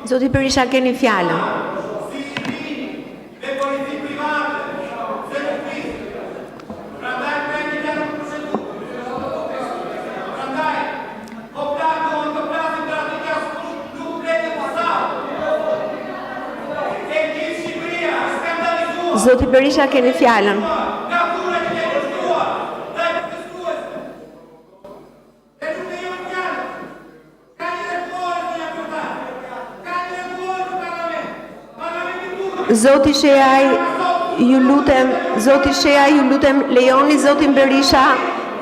Zoti Berisha, keni fjalën. Zoti Berisha, keni fjalën. Zoti Sheaj, ju lutem, lejoni zotin Berisha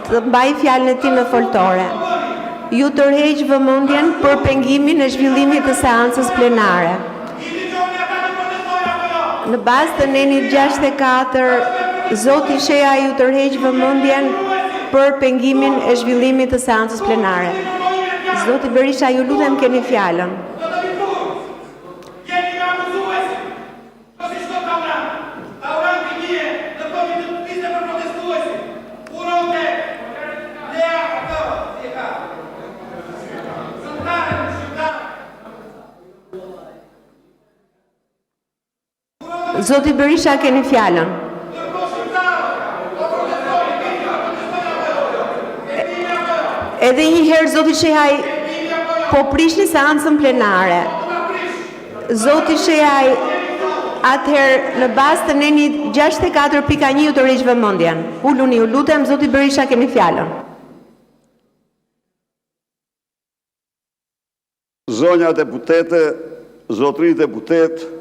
të mbaj fjalën e tij në foltore. Ju tërheq vëmendjen për pengimin e zhvillimit të seancës plenare. Në bazë të nenit 64, zoti Sheaj ju tërheq vëmendjen për pengimin e zhvillimit të seancës plenare. Zoti Berisha, ju lutem, keni fjalën. Zoti Berisha, keni fjalën. Edhe një herë, zoti Sheaj, po prishni seancën plenare. Zoti Sheaj, atëherë në bazë të nenit 64.1 ju tërheq vëmendjen. Uluni, ju lutem, zoti Berisha, keni fjalën. Zonja deputete, zotëri deputet,